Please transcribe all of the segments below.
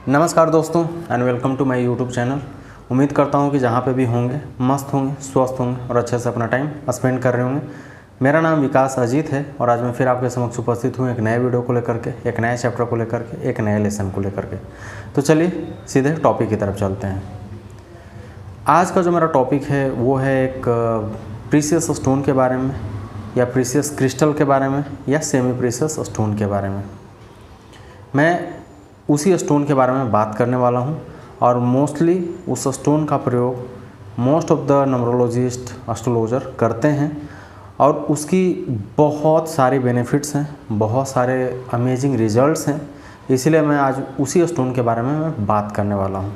नमस्कार दोस्तों and welcome to my YouTube channel. उम्मीद करता हूं कि जहां पे भी होंगे मस्त होंगे, स्वस्थ होंगे और अच्छे से अपना टाइम स्पेंड कर रहे होंगे। मेरा नाम विकास अजीत है और आज मैं फिर आपके समक्ष उपस्थित हूं एक नए वीडियो को लेकर के, एक नए चैप्टर को लेकर के, एक नए लेसन को लेकर के। तो चलिए सीधे टॉपिक की तरफ चलते हैं। आज का जो मेरा टॉपिक है वो है एक प्रीशियस स्टोन के बारे में, या प्रीशियस क्रिस्टल के बारे में, या सेमी प्रीशियस स्टोन के बारे में। मैं उसी स्टोन के बारे में बात करने वाला हूं और मोस्टली उस स्टोन का प्रयोग most of the numerologist, astrologer करते हैं और उसकी बहुत सारे बेनिफिट्स हैं, बहुत सारे अमेजिंग रिजल्ट्स हैं। इसीलिए मैं आज उसी स्टोन के बारे में मैं बात करने वाला हूं।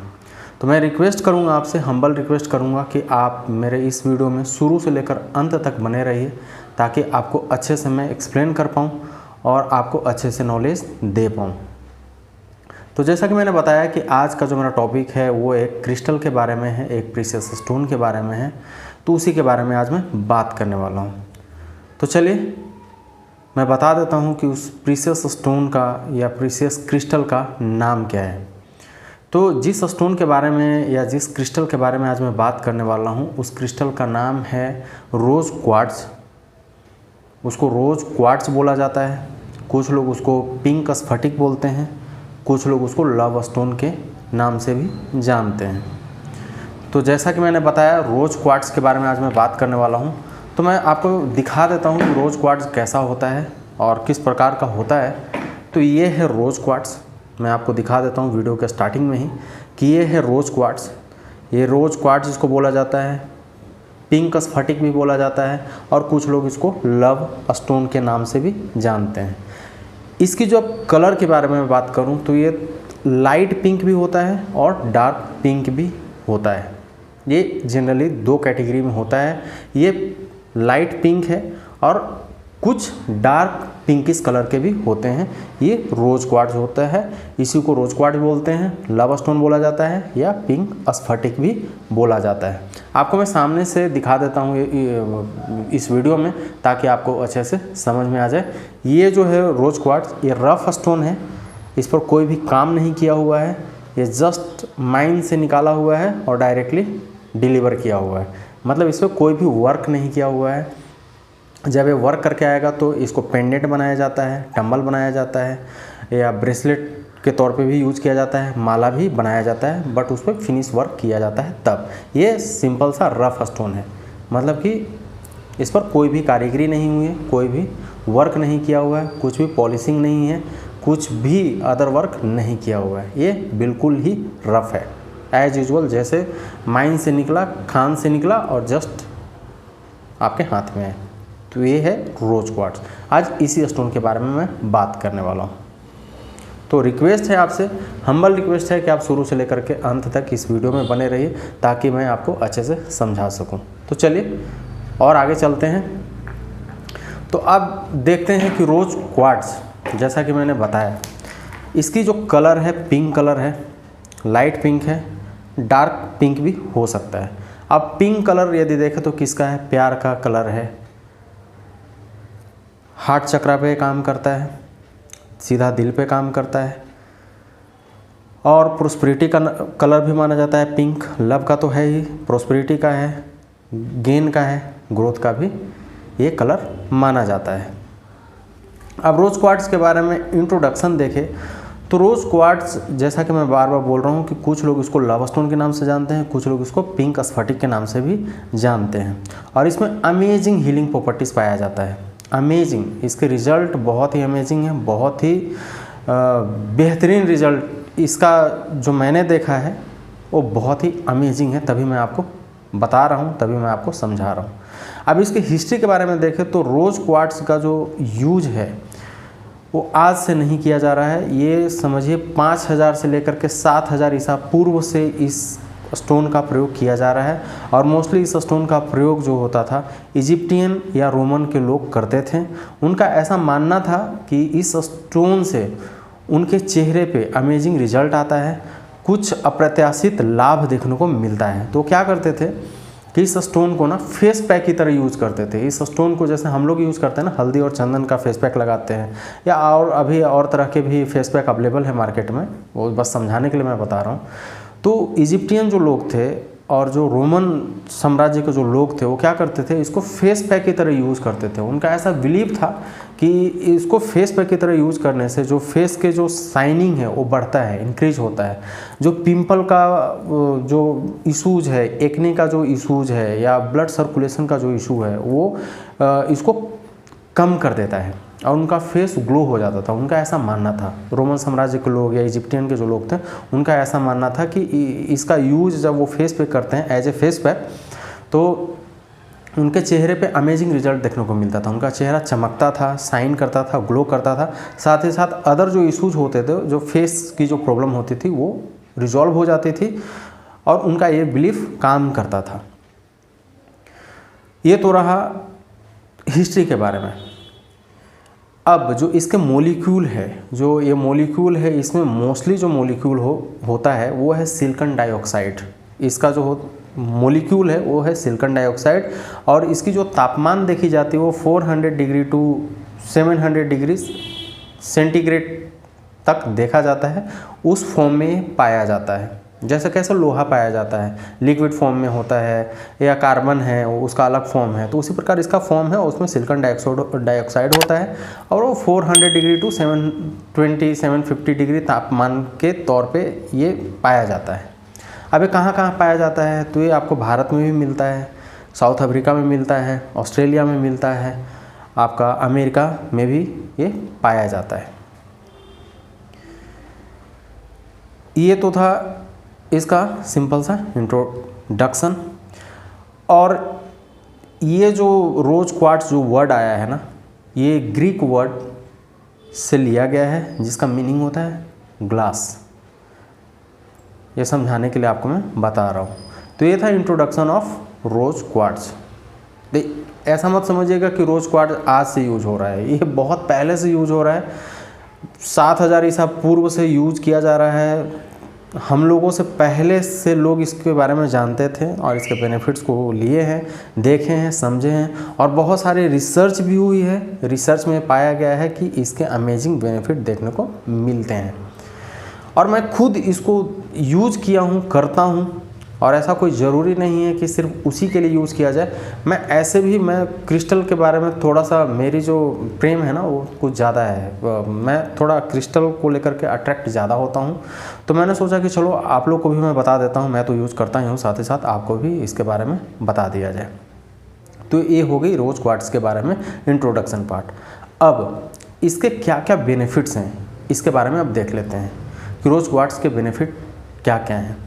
तो मैं रिक्वेस्ट करूंगा आपसे, हम्बल रिक्वेस्ट करूंगा कि आप मेरे इस वीडियो में शुरू से लेकर अंत तक बने रहिए ताकि आपको अच्छे से मैं एक्सप्लेन कर पाऊँ और आपको अच्छे से नॉलेज दे पाऊँ। तो जैसा कि मैंने बताया कि आज का जो मेरा टॉपिक है वो एक क्रिस्टल के बारे में है, एक प्रीशियस स्टोन के बारे में है। तो उसी के बारे में आज मैं बात करने वाला हूँ। तो चलिए मैं बता देता हूँ कि उस प्रीशियस स्टोन का या प्रीशियस क्रिस्टल का नाम क्या है। तो जिस स्टोन के बारे में या जिस क्रिस्टल के बारे में आज मैं बात करने वाला हूँ उस क्रिस्टल का नाम है रोज़ क्वार्ट्ज। उसको रोज़ क्वार्ट्ज बोला जाता है। कुछ लोग उसको पिंक स्फटिक बोलते हैं, कुछ लोग उसको लव स्टोन के नाम से भी जानते हैं। तो जैसा कि मैंने बताया रोज़ क्वार्ट्ज के बारे में आज मैं बात करने वाला हूं। तो मैं आपको दिखा देता हूं कि रोज़ क्वार्ट्ज कैसा होता है और किस प्रकार का होता है। तो ये है रोज़ क्वार्ट्ज। मैं आपको दिखा देता हूं वीडियो के स्टार्टिंग में ही कि ये है रोज़ क्वार्ट्ज। ये रोज़ क्वार्ट्ज इसको बोला जाता है, पिंक स्फटिक भी बोला जाता है और कुछ लोग इसको लव स्टोन के नाम से भी जानते हैं। इसकी जो कलर के बारे में मैं बात करूं तो ये लाइट पिंक भी होता है और डार्क पिंक भी होता है। ये जनरली दो कैटेगरी में होता है। ये लाइट पिंक है और कुछ डार्क पिंकिश कलर के भी होते हैं। ये रोज़ क्वार्ट्ज होता है। इसी को रोज़ क्वार्ट्ज बोलते हैं, लव स्टोन बोला जाता है या पिंक स्फटिक भी बोला जाता है। आपको मैं सामने से दिखा देता हूँ इस वीडियो में ताकि आपको अच्छे से समझ में आ जाए। ये जो है रोज़ क्वार्ट्ज ये रफ स्टोन है। इस पर कोई भी काम नहीं किया हुआ है। ये जस्ट माइन से निकाला हुआ है और डायरेक्टली डिलीवर किया हुआ है। मतलब इस पर कोई भी वर्क नहीं किया हुआ है। जब ये वर्क करके आएगा तो इसको पेंडेंट बनाया जाता है, टंबल बनाया जाता है या ब्रेसलेट के तौर पे भी यूज किया जाता है, माला भी बनाया जाता है, बट उस पर फिनिश वर्क किया जाता है तब। ये सिंपल सा रफ स्टोन है। मतलब कि इस पर कोई भी कारीगरी नहीं हुई है, कोई भी वर्क नहीं किया हुआ है, कुछ भी पॉलिशिंग नहीं है, कुछ भी अदर वर्क नहीं किया हुआ है। ये बिल्कुल ही रफ है, एज यूजल जैसे माइन से निकला, खान से निकला और जस्ट आपके हाथ में है। तो ये है रोज़ क्वार्ट्ज। आज इसी स्टोन के बारे में मैं बात करने वाला हूँ। तो रिक्वेस्ट है आपसे, हम्बल रिक्वेस्ट है कि आप शुरू से लेकर के अंत तक इस वीडियो में बने रहिए ताकि मैं आपको अच्छे से समझा सकूं। तो चलिए और आगे चलते हैं। तो अब देखते हैं कि रोज़ क्वार्ट्ज जैसा कि मैंने बताया इसकी जो कलर है पिंक कलर है, लाइट पिंक है, डार्क पिंक भी हो सकता है। अब पिंक कलर यदि देखें तो किसका है? प्यार का कलर है, हार्ट चक्रा पे काम करता है, सीधा दिल पे काम करता है और प्रोस्पेरिटी का कलर भी माना जाता है। पिंक लव का तो है ही, प्रोस्पेरिटी का है, गेन का है, ग्रोथ का भी ये कलर माना जाता है। अब रोज़ क्वार्ट्ज के बारे में इंट्रोडक्शन देखें तो रोज़ क्वार्ट्ज जैसा कि मैं बार बार बोल रहा हूँ कि कुछ लोग इसको लव स्टोन के नाम से जानते हैं, कुछ लोग इसको पिंक स्फटिक के नाम से भी जानते हैं और इसमें अमेजिंग हीलिंग प्रॉपर्टीज़ पाया जाता है। अमेजिंग, इसके रिज़ल्ट बहुत ही अमेजिंग है, बहुत ही बेहतरीन रिज़ल्ट इसका जो मैंने देखा है वो बहुत ही अमेजिंग है। तभी मैं आपको बता रहा हूँ, तभी मैं आपको समझा रहा हूँ। अब इसकी हिस्ट्री के बारे में देखें तो रोज़ क्वार्ट्ज का जो यूज है वो आज से नहीं किया जा रहा है। ये समझिए 5000 से लेकर के 7000 ईसा पूर्व से इस स्टोन का प्रयोग किया जा रहा है और मोस्टली इस स्टोन का प्रयोग जो होता था इजिप्टियन या रोमन के लोग करते थे। उनका ऐसा मानना था कि इस स्टोन से उनके चेहरे पे अमेजिंग रिजल्ट आता है, कुछ अप्रत्याशित लाभ देखने को मिलता है। तो क्या करते थे कि इस स्टोन को ना फेस पैक की तरह यूज़ करते थे। इस स्टोन को जैसे हम लोग यूज़ करते हैं ना, हल्दी और चंदन का फेस पैक लगाते हैं, या और अभी और तरह के भी फेस पैक अवेलेबल है मार्केट में, वो बस समझाने के लिए मैं बता रहा हूँ। तो इजिप्टियन जो लोग थे और जो रोमन साम्राज्य के जो लोग थे वो क्या करते थे, इसको फेस पैक की तरह यूज़ करते थे। उनका ऐसा बिलीव था कि इसको फेस पैक की तरह यूज़ करने से जो फेस के जो शाइनिंग है वो बढ़ता है, इंक्रीज होता है। जो पिंपल का जो इशूज़ है, एक्ने का जो इशूज़ है, या ब्लड सर्कुलेशन का जो इशू है, वो इसको कम कर देता है और उनका फेस ग्लो हो जाता था। उनका ऐसा मानना था, रोमन साम्राज्य के लोग या इजिप्टियन के जो लोग थे उनका ऐसा मानना था कि इसका यूज़ जब वो फेस पे करते हैं एज ए फेस पैक, तो उनके चेहरे पे अमेजिंग रिजल्ट देखने को मिलता था। उनका चेहरा चमकता था, शाइन करता था, ग्लो करता था। साथ ही साथ अदर जो इशूज़ होते थे, जो फेस की जो प्रॉब्लम होती थी, वो रिजॉल्व हो जाती थी और उनका ये बिलीफ काम करता था। ये तो रहा हिस्ट्री के बारे में। अब जो इसके मॉलिक्यूल है, जो ये मॉलिक्यूल है, इसमें मोस्टली जो मॉलिक्यूल होता है वो है सिलिकॉन डाइऑक्साइड। इसका जो मॉलिक्यूल है वो है सिलिकॉन डाइऑक्साइड, और इसकी जो तापमान देखी जाती है वो 400 डिग्री टू 700 डिग्री सेंटीग्रेड तक देखा जाता है, उस फॉर्म में पाया जाता है। जैसे कैसे लोहा पाया जाता है, लिक्विड फॉर्म में होता है, या कार्बन है उसका अलग फॉर्म है, तो उसी प्रकार इसका फॉर्म है, उसमें सिलिकॉन डाइऑक्साइड होता है, और वो 400 डिग्री टू 750 डिग्री तापमान के तौर पे ये पाया जाता है। अब ये कहाँ कहाँ पाया जाता है, तो ये आपको भारत में भी मिलता है, साउथ अफ्रीका में मिलता है, ऑस्ट्रेलिया में मिलता है, आपका अमेरिका में भी ये पाया जाता है। ये तो था इसका सिंपल सा इंट्रोडक्शन। और ये जो रोज क्वार्ट्ज जो वर्ड आया है ना, ये ग्रीक वर्ड से लिया गया है, जिसका मीनिंग होता है ग्लास। ये समझाने के लिए आपको मैं बता रहा हूँ। तो ये था इंट्रोडक्शन ऑफ रोज क्वार्ट्ज। ऐसा मत समझिएगा कि रोज क्वार्ट्ज आज से यूज हो रहा है, ये बहुत पहले से यूज हो रहा है। 7000 ईसा पूर्व से यूज किया जा रहा है। हम लोगों से पहले से लोग इसके बारे में जानते थे और इसके बेनिफिट्स को लिए हैं, देखे हैं, समझे हैं, और बहुत सारे रिसर्च भी हुई है। रिसर्च में पाया गया है कि इसके अमेजिंग बेनिफिट देखने को मिलते हैं, और मैं खुद इसको यूज़ किया हूँ, करता हूँ। और ऐसा कोई ज़रूरी नहीं है कि सिर्फ उसी के लिए यूज़ किया जाए। मैं ऐसे भी मैं क्रिस्टल के बारे में थोड़ा सा, मेरी जो प्रेम है ना वो कुछ ज़्यादा है। मैं थोड़ा क्रिस्टल को लेकर के अट्रैक्ट ज़्यादा होता हूँ, तो मैंने सोचा कि चलो आप लोग को भी मैं बता देता हूँ। मैं तो यूज़ करता ही हूँ, साथ ही साथ आपको भी इसके बारे में बता दिया जाए। तो ये हो गई रोज क्वार्ट्ज के बारे में इंट्रोडक्शन पार्ट। अब इसके क्या क्या बेनिफिट्स हैं इसके बारे में अब देख लेते हैं कि रोज क्वार्ट्ज के बेनिफिट क्या क्या हैं।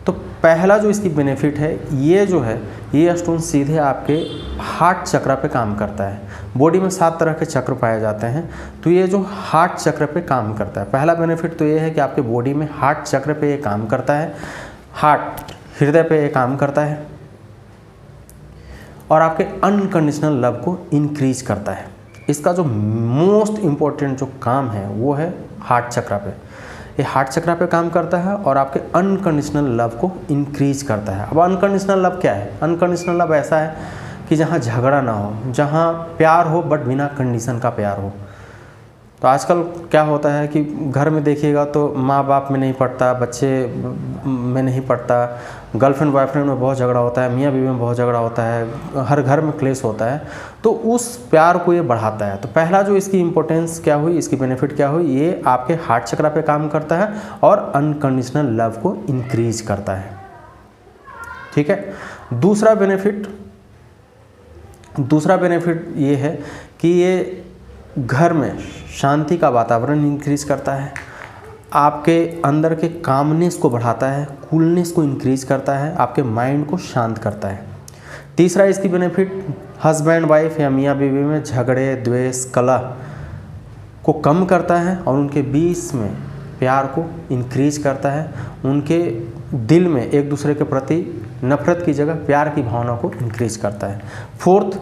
तो पहला जो इसकी बेनिफिट है, ये जो है, ये स्टोन सीधे आपके हार्ट चक्र पे काम करता है। बॉडी में 7 तरह के चक्र पाए जाते हैं, तो ये जो हार्ट चक्र पे काम करता है। पहला बेनिफिट तो ये है कि आपके बॉडी में हार्ट चक्र पे ये काम करता है, हृदय पे ये काम करता है, और आपके अनकंडीशनल लव को इंक्रीज करता है। इसका जो मोस्ट इम्पोर्टेंट जो काम है वो है हार्ट चक्र पे। ये हार्ट चक्र पे काम करता है और आपके अनकंडीशनल लव को इंक्रीज करता है। अब अनकंडीशनल लव क्या है? अनकंडीशनल लव ऐसा है कि जहाँ झगड़ा ना हो, जहाँ प्यार हो बट बिना कंडीशन का प्यार हो। तो आजकल क्या होता है कि घर में देखिएगा तो माँ बाप में नहीं पड़ता, बच्चे में नहीं पड़ता, गर्लफ्रेंड बॉयफ्रेंड में बहुत झगड़ा होता है, मियाँ बीवी में बहुत झगड़ा होता है, हर घर में क्लेश होता है। तो उस प्यार को ये बढ़ाता है। तो पहला जो इसकी इम्पोर्टेंस क्या हुई, इसकी बेनिफिट क्या हुई, ये आपके हार्ट चक्र पे काम करता है और अनकंडीशनल लव को इंक्रीज करता है। ठीक है। दूसरा बेनिफिट ये है कि ये घर में शांति का वातावरण इंक्रीज करता है, आपके अंदर के कामनेस को बढ़ाता है, कूलनेस को इंक्रीज करता है, आपके माइंड को शांत करता है। तीसरा इसकी बेनिफिट हस्बैंड वाइफ या मियाँ बीवी में झगड़े, द्वेष, कलह को कम करता है और उनके बीच में प्यार को इंक्रीज करता है। उनके दिल में एक दूसरे के प्रति नफरत की जगह प्यार की भावना को इंक्रीज करता है। फोर्थ,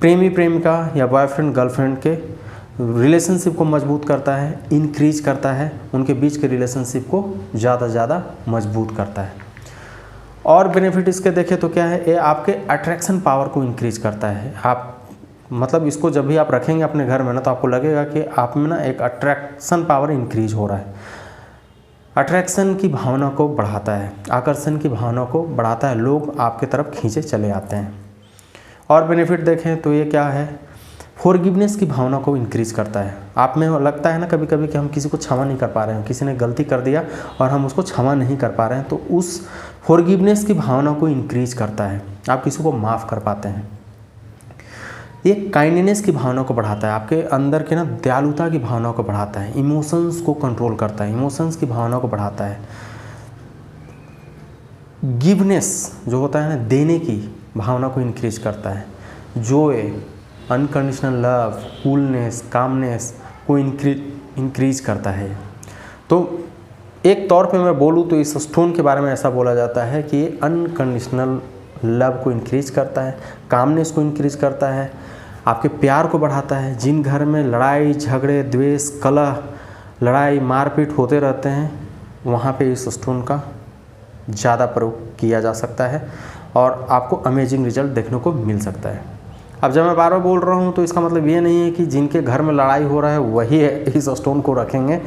प्रेमी प्रेमिका या बॉयफ्रेंड गर्लफ्रेंड के रिलेशनशिप को मजबूत करता है, इंक्रीज करता है, उनके बीच के रिलेशनशिप को ज़्यादा से ज़्यादा मजबूत करता है। और बेनिफिट इसके देखें तो क्या है, ये आपके अट्रैक्शन पावर को इंक्रीज करता है। आप मतलब इसको जब भी आप रखेंगे अपने घर में ना, तो आपको लगेगा कि आप में ना एक अट्रैक्शन पावर इंक्रीज हो रहा है। अट्रैक्शन की भावना को बढ़ाता है, आकर्षण की भावना को बढ़ाता है, लोग आपके तरफ खींचे चले आते हैं। और बेनिफिट देखें तो ये क्या है, फॉरगिवनेस की भावना को इंक्रीज करता है। आप में लगता है ना कभी कभी कि हम किसी को क्षमा नहीं कर पा रहे हैं, किसी ने गलती कर दिया और हम उसको क्षमा नहीं कर पा रहे हैं, तो उस फॉरगिवनेस की भावना को इंक्रीज करता है, आप किसी को माफ़ कर पाते हैं। ये काइंडनेस की भावना को बढ़ाता है, आपके अंदर के ना दयालुता की भावना को बढ़ाता है, इमोशंस को कंट्रोल करता है, इमोशंस की भावना को बढ़ाता है। गिवनेस जो होता है ना, देने की भावना को इंक्रीज करता है। Joy, unconditional love, coolness, calmness को इंक्रीज करता है। तो एक तौर पे मैं बोलूँ तो इस स्टोन के बारे में ऐसा बोला जाता है कि अनकंडीशनल लव को इंक्रीज करता है, कामनेस को इंक्रीज करता है, आपके प्यार को बढ़ाता है। जिन घर में लड़ाई झगड़े द्वेष कलह लड़ाई मारपीट होते रहते हैं, वहाँ पे इस स्टोन का ज़्यादा प्रयोग किया जा सकता है और आपको अमेजिंग रिजल्ट देखने को मिल सकता है। अब जब मैं बार बार बोल रहा हूँ तो इसका मतलब ये नहीं है कि जिनके घर में लड़ाई हो रहा है वही इस स्टोन को रखेंगे,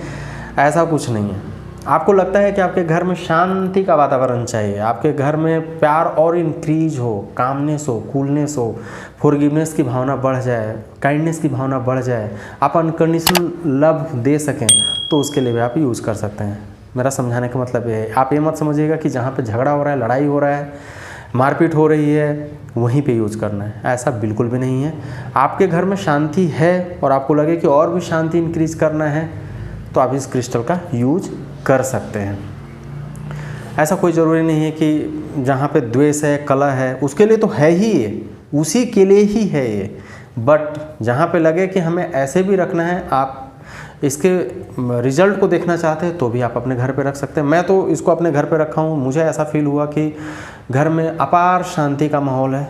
ऐसा कुछ नहीं है। आपको लगता है कि आपके घर में शांति का वातावरण चाहिए, आपके घर में प्यार और इंक्रीज हो, कामनेस हो, कूलनेस हो, फॉरगिवनेस की भावना बढ़ जाए, काइंडनेस की भावना बढ़ जाए, आप अनकंडीशनल लव दे सकें, तो उसके लिए भी आप यूज़ कर सकते हैं। मेरा समझाने का मतलब ये है, आप ये मत समझिएगा कि जहाँ पे झगड़ा हो रहा है, लड़ाई हो रहा है, मारपीट हो रही है, वहीं पे यूज़ करना है, ऐसा बिल्कुल भी नहीं है। आपके घर में शांति है और आपको लगे कि और भी शांति इंक्रीज करना है, तो आप इस क्रिस्टल का यूज कर सकते हैं। ऐसा कोई ज़रूरी नहीं है कि जहाँ पे द्वेष है कलह है उसके लिए तो है ही ये, उसी के लिए ही है ये, बट जहाँ पे लगे कि हमें ऐसे भी रखना है, आप इसके रिजल्ट को देखना चाहते हैं तो भी आप अपने घर पे रख सकते हैं। मैं तो इसको अपने घर पे रखा हूँ, मुझे ऐसा फील हुआ कि घर में अपार शांति का माहौल है,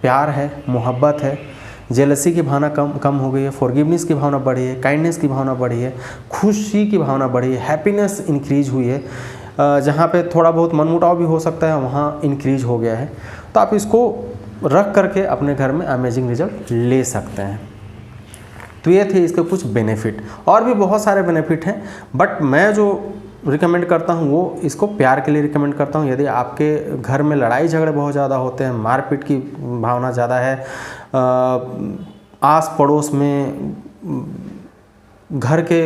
प्यार है, मोहब्बत है, जेलसी की भावना कम हो गई है, फॉरगिवनेस की भावना बढ़ी है, काइंडनेस की भावना बढ़ी है, खुशी की भावना बढ़ी है, हैप्पीनेस इंक्रीज हुई है। जहाँ पे थोड़ा बहुत मनमुटाव भी हो सकता है वहाँ इंक्रीज हो गया है। तो आप इसको रख करके अपने घर में अमेजिंग रिजल्ट ले सकते हैं। तो ये थे इसके कुछ बेनिफिट, और भी बहुत सारे बेनिफिट हैं, बट मैं जो रिकमेंड करता हूँ वो इसको प्यार के लिए रिकमेंड करता हूँ। यदि आपके घर में लड़ाई झगड़े बहुत ज़्यादा होते हैं, मारपीट की भावना ज़्यादा है, आस पड़ोस में घर के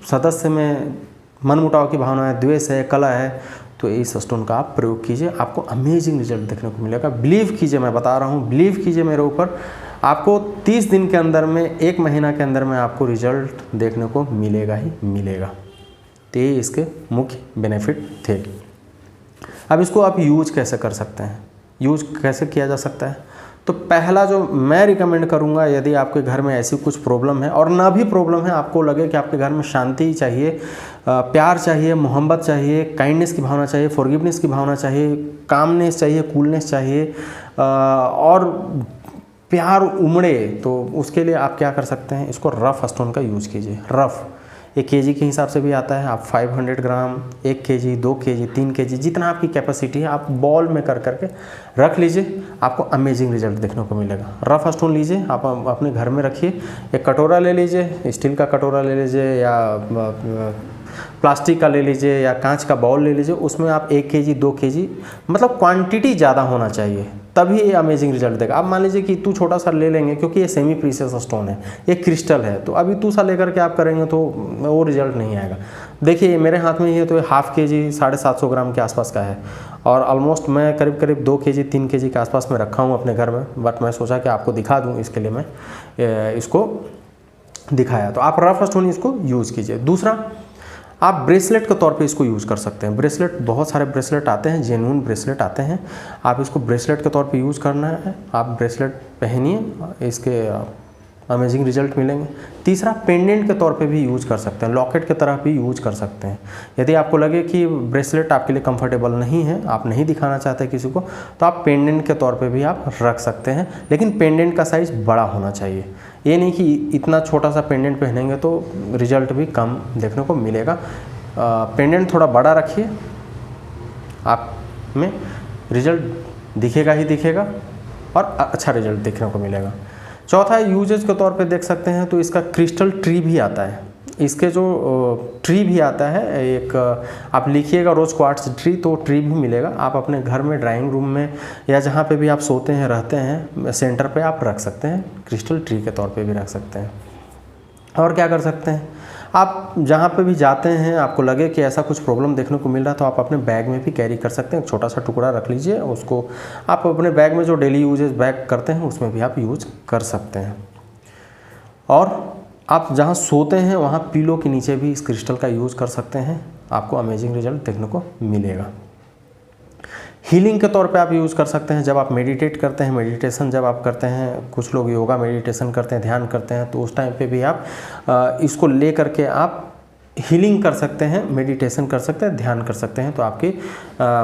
सदस्य में मनमुटाव की भावना है, द्वेष है, कलह है, तो इस स्टोन का आप प्रयोग कीजिए, आपको अमेजिंग रिजल्ट देखने को मिलेगा। बिलीव कीजिए, मैं बता रहा हूँ, बिलीव कीजिए मेरे ऊपर, आपको 30 दिन के अंदर में, 1 महीना के अंदर में आपको रिजल्ट देखने को मिलेगा ही मिलेगा। तो ये इसके मुख्य बेनिफिट थे। अब इसको आप यूज कैसे कर सकते हैं, यूज कैसे किया जा सकता है? तो पहला जो मैं रिकमेंड करूँगा, यदि आपके घर में ऐसी कुछ प्रॉब्लम है और ना भी प्रॉब्लम है, आपको लगे कि आपके घर में शांति चाहिए, प्यार चाहिए, मोहब्बत चाहिए, काइंडनेस की भावना चाहिए, फॉरगिवनेस की भावना चाहिए, कामनेस चाहिए, कूलनेस चाहिए, और प्यार उमड़े, तो उसके लिए आप क्या कर सकते हैं, इसको रफ स्टोन का यूज कीजिए। रफ 1 kg के हिसाब से भी आता है, आप 500 ग्राम, 1 kg, 2 kg, 3 kg, जितना आपकी कैपेसिटी है आप बॉल में कर करके रख लीजिए, आपको अमेजिंग रिजल्ट देखने को मिलेगा। रफ स्टोन लीजिए, आप अपने घर में रखिए, एक कटोरा ले लीजिए, स्टील का कटोरा ले लीजिए या प्लास्टिक का ले लीजिए या कांच का बाउल ले लीजिए, उसमें आप 1 kg, 2 kg, मतलब क्वांटिटी ज़्यादा होना चाहिए, तभी ये अमेजिंग रिजल्ट देगा। आप मान लीजिए कि इतू छोटा सा ले लेंगे, क्योंकि ये सेमी प्रीशियस स्टोन है, ये क्रिस्टल है, तो अब इतू सा लेकर के आप करेंगे तो वो रिजल्ट नहीं आएगा। देखिए मेरे हाथ में ये तो 1/2 kg 750 ग्राम के आसपास का है, और ऑलमोस्ट मैं करीब 2 kg 3 kg के आसपास में रखा हूँ अपने घर में, बट मैं सोचा कि आपको दिखा दूँ, इसके लिए मैं इसको दिखाया। तो आप रफ स्टोन इसको यूज़ कीजिए। दूसरा, आप ब्रेसलेट के तौर पे इसको यूज़ कर सकते हैं। ब्रेसलेट, बहुत सारे ब्रेसलेट आते हैं, जेन्युइन ब्रेसलेट आते हैं, आप इसको ब्रेसलेट के तौर पे यूज़ करना है, आप ब्रेसलेट पहनिए, इसके अमेजिंग रिजल्ट मिलेंगे। तीसरा, पेंडेंट के तौर पे भी यूज़ कर सकते हैं, लॉकेट की तरह भी यूज़ कर सकते हैं। यदि आपको लगे कि ब्रेसलेट आपके लिए कंफर्टेबल नहीं है, आप नहीं दिखाना चाहते किसी को, तो आप पेंडेंट के तौर पे भी आप रख सकते हैं, लेकिन पेंडेंट का साइज़ बड़ा होना चाहिए। ये नहीं कि इतना छोटा सा पेंडेंट पहनेंगे तो रिजल्ट भी कम देखने को मिलेगा। पेंडेंट थोड़ा बड़ा रखिए, आप में रिजल्ट दिखेगा ही दिखेगा और अच्छा रिजल्ट देखने को मिलेगा। चौथा यूजेज के तौर पे देख सकते हैं तो इसका क्रिस्टल ट्री भी आता है। इसके जो ट्री भी आता है, एक आप लिखिएगा रोज़ क्वार्ट्ज ट्री, तो ट्री भी मिलेगा। आप अपने घर में ड्राइंग रूम में या जहाँ पे भी आप सोते हैं रहते हैं सेंटर पे आप रख सकते हैं, क्रिस्टल ट्री के तौर पे भी रख सकते हैं। और क्या कर सकते हैं, आप जहाँ पे भी जाते हैं आपको लगे कि ऐसा कुछ प्रॉब्लम देखने को मिल रहा है तो आप अपने बैग में भी कैरी कर सकते हैं। एक छोटा सा टुकड़ा रख लीजिए, उसको आप अपने बैग में जो डेली यूजेज बैग करते हैं उसमें भी आप यूज कर सकते हैं। और आप जहाँ सोते हैं वहाँ पिलो के नीचे भी इस क्रिस्टल का यूज़ कर सकते हैं, आपको अमेजिंग रिजल्ट देखने को मिलेगा। हीलिंग के तौर पे आप यूज़ कर सकते हैं। जब आप मेडिटेट करते हैं, मेडिटेशन जब आप करते हैं, कुछ लोग योगा मेडिटेशन करते हैं, ध्यान करते हैं, तो उस टाइम पे भी आप इसको ले करके आप हीलिंग कर सकते हैं, मेडिटेशन कर सकते हैं, ध्यान कर सकते हैं। तो आपके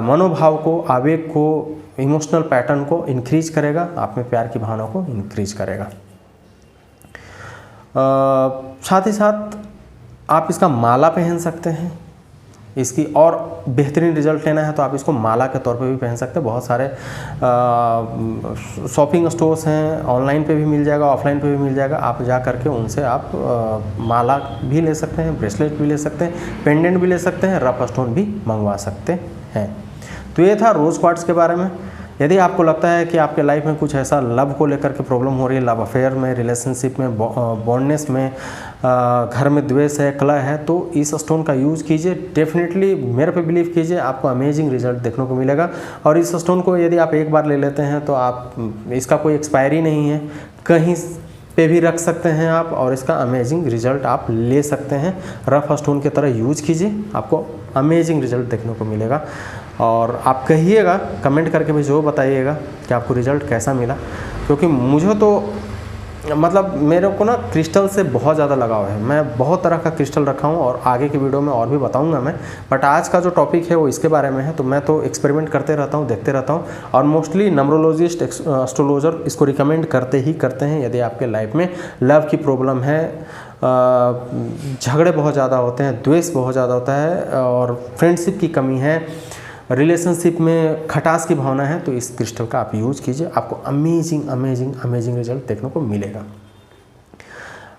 मनोभाव को, आवेग को, इमोशनल पैटर्न को इंक्रीज करेगा, आप में प्यार की भावना को इंक्रीज करेगा। साथ ही साथ आप इसका माला पहन सकते हैं। इसकी और बेहतरीन रिजल्ट लेना है तो आप इसको माला के तौर पे भी पहन सकते हैं। बहुत सारे शॉपिंग स्टोर्स हैं, ऑनलाइन पे भी मिल जाएगा, ऑफलाइन पे भी मिल जाएगा। आप जा करके उनसे आप माला भी ले सकते हैं, ब्रेसलेट भी ले सकते हैं, पेंडेंट भी ले सकते हैं, रफ स्टोन भी मंगवा सकते हैं। तो ये था रोज़ क्वार्ट्ज के बारे में। यदि आपको लगता है कि आपके लाइफ में कुछ ऐसा लव को लेकर के प्रॉब्लम हो रही है, लव अफेयर में, रिलेशनशिप में, बॉन्डनेस में, घर में द्वेष है, कलह है, तो इस स्टोन का यूज़ कीजिए। डेफिनेटली मेरे पे बिलीव कीजिए, आपको अमेजिंग रिजल्ट देखने को मिलेगा। और इस स्टोन को यदि आप एक बार ले लेते हैं तो आप इसका कोई एक्सपायरी नहीं है, कहीं पे भी रख सकते हैं आप, और इसका अमेजिंग रिजल्ट आप ले सकते हैं। रफ स्टोन की तरह यूज कीजिए, आपको अमेजिंग रिजल्ट देखने को मिलेगा। और आप कहिएगा, कमेंट करके भी जो बताइएगा कि आपको रिज़ल्ट कैसा मिला, क्योंकि मुझे तो मतलब मेरे को ना क्रिस्टल से बहुत ज़्यादा लगाव है। मैं बहुत तरह का क्रिस्टल रखा हूँ और आगे की वीडियो में और भी बताऊँगा मैं, बट आज का जो टॉपिक है वो इसके बारे में है। तो मैं तो एक्सपेरिमेंट करते रहता हूँ, देखते रहता हूँ, और मोस्टली न्यूमरोलॉजिस्ट, एस्ट्रोलॉजर इसको रिकमेंड करते ही करते हैं। यदि आपके लाइफ में लव की प्रॉब्लम है, झगड़े बहुत ज़्यादा होते हैं, द्वेष बहुत ज़्यादा होता है, और फ्रेंडशिप की कमी है, रिलेशनशिप में खटास की भावना है, तो इस क्रिस्टल का आप यूज़ कीजिए, आपको अमेजिंग अमेजिंग अमेजिंग रिजल्ट देखने को मिलेगा।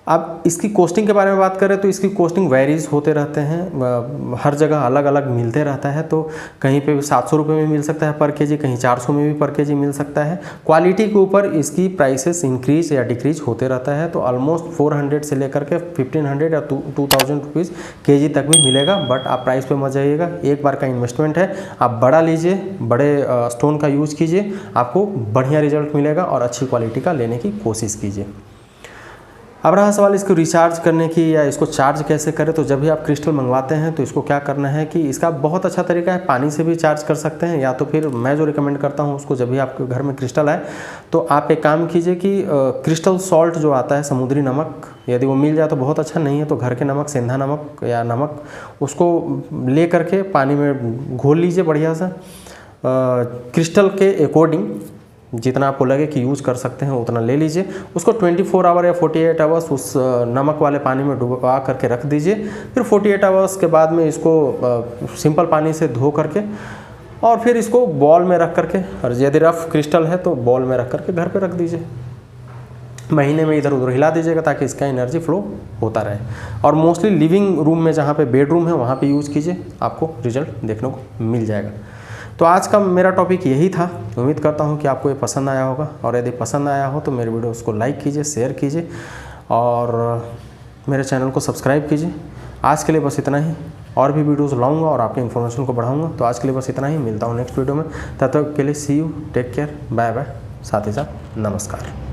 अब इसकी कॉस्टिंग के बारे में बात करें तो इसकी कॉस्टिंग वेरीज होते रहते हैं, हर जगह अलग अलग मिलते रहता है। तो कहीं पे भी 700 रुपये में मिल सकता है पर केजी, कहीं 400 में भी पर केजी मिल सकता है। क्वालिटी के ऊपर इसकी प्राइसेस इंक्रीज या डिक्रीज होते रहता है। तो ऑलमोस्ट 400 से लेकर के 1500 या 2000 रुपीज़ केजी तक भी मिलेगा। बट आप प्राइस पे मत जाइएगा, एक बार का इन्वेस्टमेंट है, आप बड़ा लीजिए, बड़े स्टोन का यूज़ कीजिए, आपको बढ़िया रिजल्ट मिलेगा, और अच्छी क्वालिटी का लेने की कोशिश कीजिए। अब रहा सवाल इसको रिचार्ज करने की या इसको चार्ज कैसे करें। तो जब भी आप क्रिस्टल मंगवाते हैं तो इसको क्या करना है कि इसका बहुत अच्छा तरीका है, पानी से भी चार्ज कर सकते हैं, या तो फिर मैं जो रिकमेंड करता हूँ उसको, जब भी आपके घर में क्रिस्टल आए तो आप एक काम कीजिए कि क्रिस्टल सॉल्ट जो आता है, समुद्री नमक, यदि वो मिल जाए तो बहुत अच्छा, नहीं है तो घर के नमक, सेंधा नमक या नमक, उसको ले करके पानी में घोल लीजिए बढ़िया सा। क्रिस्टल के अकॉर्डिंग जितना आपको लगे कि यूज़ कर सकते हैं उतना ले लीजिए। उसको 24 आवर या 48 आवर्स उस नमक वाले पानी में डुबा करके रख दीजिए। फिर 48 आवर्स के बाद में इसको सिंपल पानी से धो करके, और फिर इसको बॉल में रख करके, और यदि रफ क्रिस्टल है तो बॉल में रख करके घर पे रख दीजिए। महीने में इधर उधर हिला दीजिएगा ताकि इसका एनर्जी फ्लो होता रहे। और मोस्टली लिविंग रूम में, जहाँ पे बेडरूम है, वहाँ पे यूज़ कीजिए, आपको रिजल्ट देखने को मिल जाएगा। तो आज का मेरा टॉपिक यही था। उम्मीद करता हूँ कि आपको ये पसंद आया होगा, और यदि पसंद आया हो तो मेरे वीडियोस को लाइक कीजिए, शेयर कीजिए, और मेरे चैनल को सब्सक्राइब कीजिए। आज के लिए बस इतना ही, और भी वीडियोस लाऊंगा और आपके इन्फॉर्मेशन को बढ़ाऊंगा। तो आज के लिए बस इतना ही, मिलता हूँ नेक्स्ट वीडियो में। तब तक के लिए see you, take care, bye bye, साथ ही साथ नमस्कार।